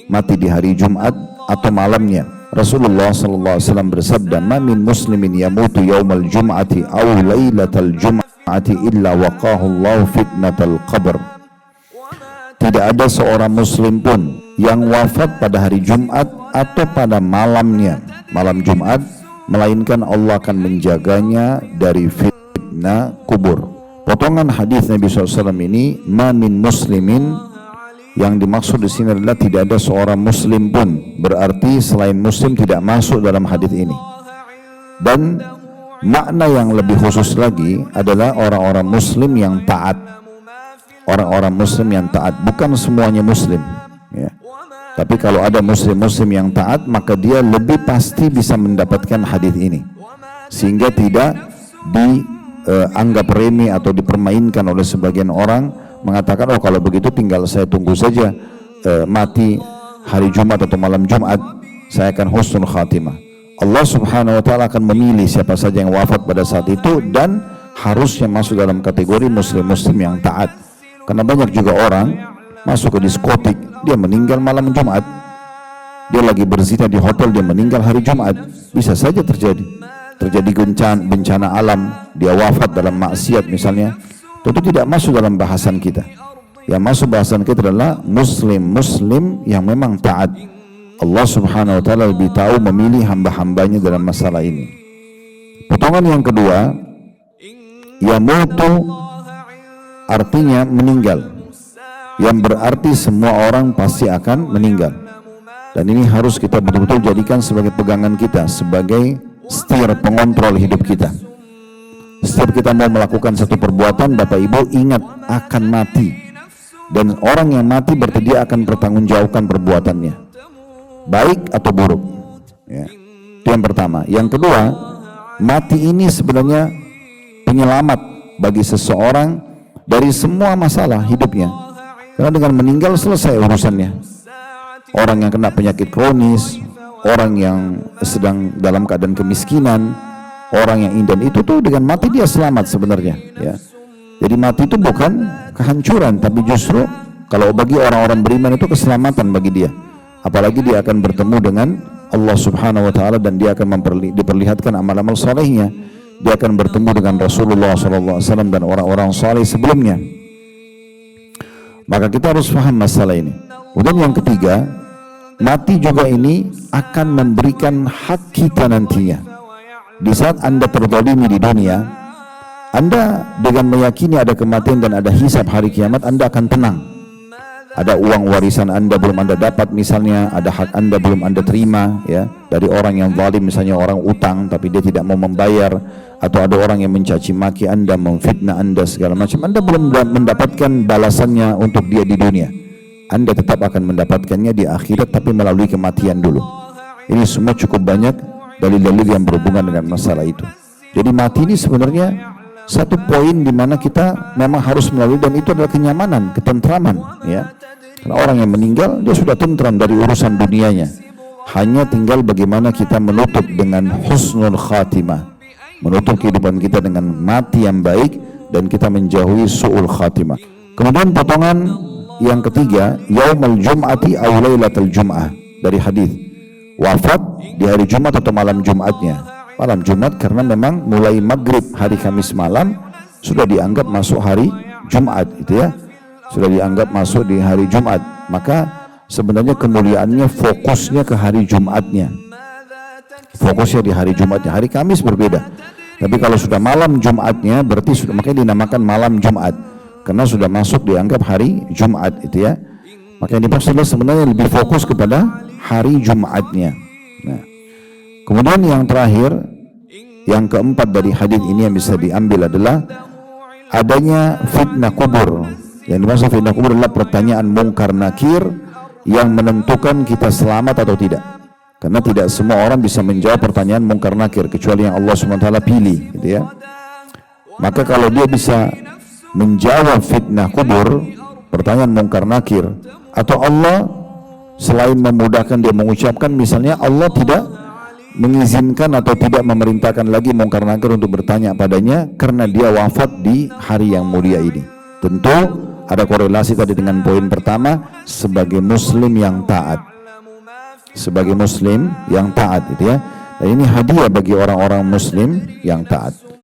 mati di hari Jumat atau malamnya. Rasulullah SAW bersabda, "Ma min muslimin yamutu yaumal jum'ati aw lailatal jum'ati illa waqahu Allah fitnatal qabr." Tidak ada seorang muslim pun yang wafat pada hari Jumat atau pada malamnya, malam Jumat, melainkan Allah akan menjaganya dari fitnah kubur. Potongan hadis Nabi SAW ini, "Ma min muslimin", yang dimaksud di sini adalah tidak ada seorang muslim pun, berarti selain muslim tidak masuk dalam hadis ini. Dan makna yang lebih khusus lagi adalah orang-orang muslim yang taat. Orang-orang muslim yang taat, bukan semuanya muslim, ya. Tapi kalau ada muslim-muslim yang taat, maka dia lebih pasti bisa mendapatkan hadis ini, sehingga tidak dianggap remeh atau dipermainkan oleh sebagian orang, mengatakan, "Oh, kalau begitu tinggal saya tunggu saja mati hari Jumat atau malam Jumat, saya akan husnul khatimah." Allah Subhanahu wa taala akan memilih siapa saja yang wafat pada saat itu dan harusnya masuk dalam kategori muslim-muslim yang taat. Karena banyak juga orang masuk ke diskotik, dia meninggal malam Jumat. Dia lagi berzina di hotel, dia meninggal hari Jumat. Bisa saja terjadi bencana alam, dia wafat dalam maksiat misalnya. Tentu tidak masuk dalam bahasan kita. Yang masuk bahasan kita adalah muslim yang memang taat. Allah Subhanahu wa taala lebih tahu memilih hamba-hambanya dalam masalah ini. Potongan yang kedua, yamutu artinya meninggal, yang berarti semua orang pasti akan meninggal. Dan ini harus kita betul-betul jadikan sebagai pegangan kita, sebagai setir pengontrol hidup kita. Setiap kita mau melakukan satu perbuatan, Bapak Ibu ingat akan mati. Dan orang yang mati berarti dia akan bertanggungjawabkan perbuatannya, baik atau buruk, ya. Itu yang pertama. Yang kedua, mati ini sebenarnya penyelamat bagi seseorang dari semua masalah hidupnya. Karena dengan meninggal selesai urusannya. Orang yang kena penyakit kronis, orang yang sedang dalam keadaan kemiskinan, orang yang indan, itu tuh dengan mati dia selamat sebenarnya, ya. Jadi mati itu bukan kehancuran, tapi justru kalau bagi orang-orang beriman itu keselamatan bagi dia. Apalagi dia akan bertemu dengan Allah Subhanahu wa taala dan dia akan diperlihatkan amal-amal salehnya. Dia akan bertemu dengan Rasulullah SAW dan orang-orang saleh sebelumnya. Maka kita harus paham masalah ini. Kemudian yang ketiga, mati juga ini akan memberikan hak kita nantinya. Di saat Anda terzalimi di dunia, Anda dengan meyakini ada kematian dan ada hisab hari kiamat, Anda akan tenang. Ada uang warisan Anda belum Anda dapat misalnya, ada hak Anda belum Anda terima, ya, dari orang yang zalim, misalnya orang utang tapi dia tidak mau membayar, atau ada orang yang mencaci maki Anda, memfitnah Anda segala macam, Anda belum mendapatkan balasannya untuk dia di dunia. Anda tetap akan mendapatkannya di akhirat, tapi melalui kematian dulu. Ini semua cukup banyak dalil-dalil yang berhubungan dengan masalah itu. Jadi mati ini sebenarnya satu poin di mana kita memang harus melalui, dan itu adalah kenyamanan, ketentraman, ya. Karena orang yang meninggal dia sudah tentram dari urusan dunianya. Hanya tinggal bagaimana kita menutup dengan husnul khatimah, menutup kehidupan kita dengan mati yang baik, dan kita menjauhi su'ul khatimah. Kemudian potongan yang ketiga, yaumul jum'ati aw lailatul jum'ah, dari hadis wafat di hari Jumat atau malam Jumatnya. Malam Jumat karena memang mulai maghrib hari Kamis malam sudah dianggap masuk hari Jumat, itu ya, sudah dianggap masuk di hari Jumat. Maka sebenarnya kemuliaannya fokusnya ke hari Jumatnya, fokusnya di hari Jumatnya. Hari Kamis berbeda, tapi kalau sudah malam Jumatnya berarti sudah, makanya dinamakan malam Jumat karena sudah masuk dianggap hari Jumat, itu ya. Maka yang dimaksud sebenarnya lebih fokus kepada hari Jumatnya. Nah, kemudian yang terakhir, yang keempat dari hadis ini yang bisa diambil adalah adanya fitnah kubur. Yang dimaksud fitnah kubur adalah pertanyaan mungkar nakir yang menentukan kita selamat atau tidak. Karena tidak semua orang bisa menjawab pertanyaan mungkar nakir kecuali yang Allah SWT pilih, gitu ya. Maka kalau dia bisa menjawab fitnah kubur, pertanyaan mungkar nakir, atau Allah selain memudahkan dia mengucapkan, misalnya Allah tidak mengizinkan atau tidak memerintahkan lagi mungkar nakir untuk bertanya padanya karena dia wafat di hari yang mulia ini. Tentu ada korelasi tadi dengan poin pertama, sebagai muslim yang taat. sebagai muslim yang taat gitu ya. Dan ini hadiah bagi orang-orang muslim yang taat.